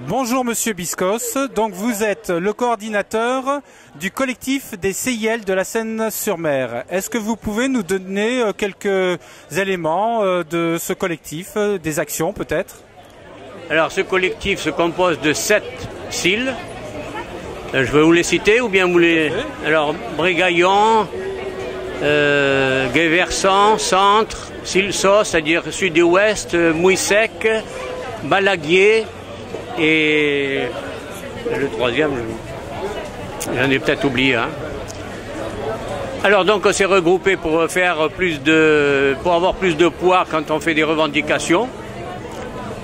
Bonjour Monsieur Biscos, donc vous êtes le coordinateur du collectif des CIL de la Seine-sur-Mer. Est-ce que vous pouvez nous donner quelques éléments de ce collectif, des actions peut-être? Alors ce collectif se compose de 7 CIL. Je vais vous les citer ou bien vous les... Alors Brégaillon, Gué-Versant, Centre, Silsos, c'est-à-dire sud et ouest, Mouissec, Balaguier et le troisième, j'en ai peut-être oublié. Hein. Alors donc on s'est regroupé pour avoir plus de poids quand on fait des revendications.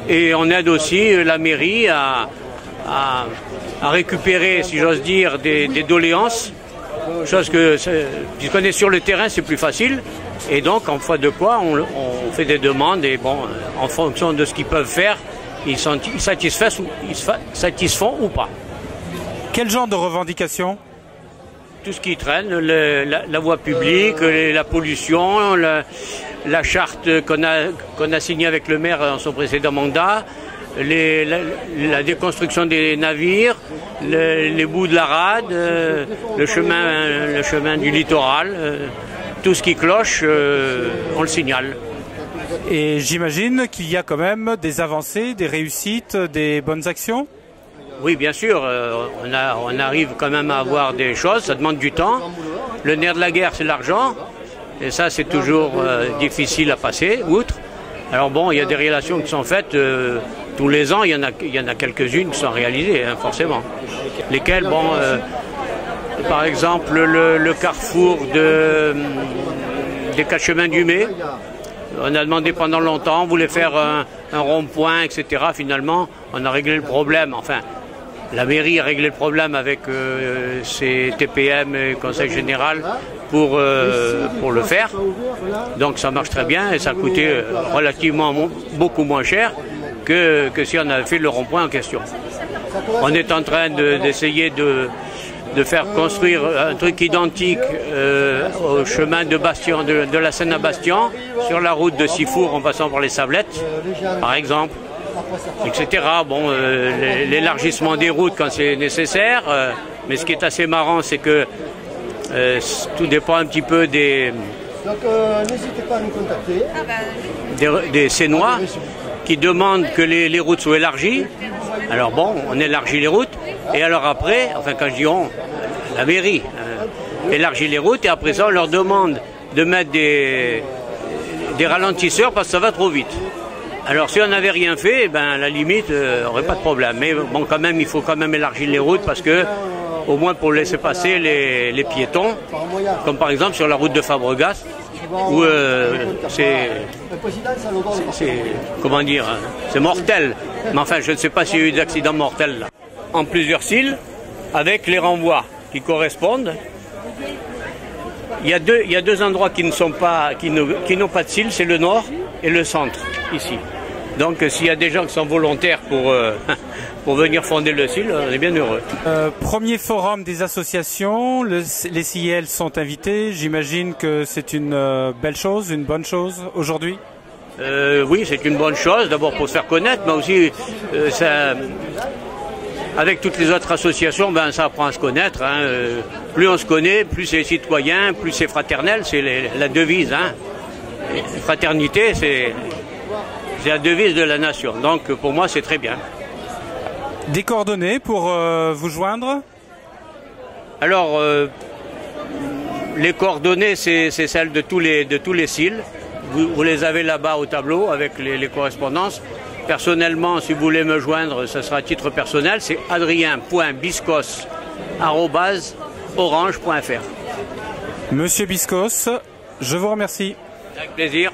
Et on aide aussi la mairie à récupérer, si j'ose dire, des doléances. Chose que, puisqu'on est sur le terrain, c'est plus facile. Et donc, en foi de poids, on fait des demandes et bon, en fonction de ce qu'ils peuvent faire, ils satisfont ou pas. Quel genre de revendications? Tout ce qui traîne, la voie publique, la pollution, la charte qu'on a signée avec le maire dans son précédent mandat, la déconstruction des navires, les bouts de la rade, le chemin du littoral, tout ce qui cloche, on le signale. Et j'imagine qu'il y a quand même des avancées, des réussites, des bonnes actions? Oui, bien sûr, on arrive quand même à avoir des choses, ça demande du temps. Le nerf de la guerre, c'est l'argent, et ça, c'est toujours difficile à passer, outre. Alors bon, il y a des relations qui sont faites tous les ans, il y en a quelques-unes qui sont réalisées, hein, forcément. Lesquelles, bon, par exemple, le carrefour des 4 chemins du Mai. On a demandé pendant longtemps, on voulait faire un rond-point, etc. Finalement, on a réglé le problème. Enfin, la mairie a réglé le problème avec ses TPM et Conseil général pour le faire. Donc ça marche très bien et ça a coûté relativement beaucoup moins cher que si on avait fait le rond-point en question. On est en train d'essayer de faire construire un truc identique au chemin de Bastion, de la Seine à Bastion, sur la route de Sifour en passant par les Sablettes, par exemple, etc. Bon, l'élargissement des routes quand c'est nécessaire, mais ce qui est assez marrant, c'est que tout dépend un petit peu des Sénois qui demandent que les routes soient élargies. Alors bon, on élargit les routes, et alors après, enfin quand je dis on, la mairie élargit les routes, et après ça on leur demande de mettre des ralentisseurs parce que ça va trop vite. Alors si on n'avait rien fait, ben à la limite, on n'aurait pas de problème. Mais bon, quand même, il faut quand même élargir les routes parce que, au moins pour laisser passer les piétons, comme par exemple sur la route de Fabregas, où comment dire, c'est mortel. Mais enfin, je ne sais pas s'il y a eu d'accidents mortels là. En plusieurs cils, avec les renvois qui correspondent. Il y a deux endroits qui n'ont pas de cils, c'est le nord et le centre, ici. Donc s'il y a des gens qui sont volontaires pour venir fonder le CIL, on est bien heureux. Premier forum des associations, les CIL sont invités. J'imagine que c'est une belle chose, une bonne chose aujourd'hui? Oui, c'est une bonne chose, d'abord pour se faire connaître, mais aussi avec toutes les autres associations, ben, ça apprend à se connaître. Hein. Plus on se connaît, plus c'est citoyen, plus c'est fraternel, c'est la devise. Hein. Fraternité, c'est la devise de la nation. Donc pour moi, c'est très bien. Des coordonnées pour vous joindre? Alors, les coordonnées, c'est celles de tous les CIL. Vous les avez là-bas au tableau avec les correspondances. Personnellement, si vous voulez me joindre, ce sera à titre personnel, c'est adrien.biscos@orange.fr. Monsieur Biscos, je vous remercie. Avec plaisir.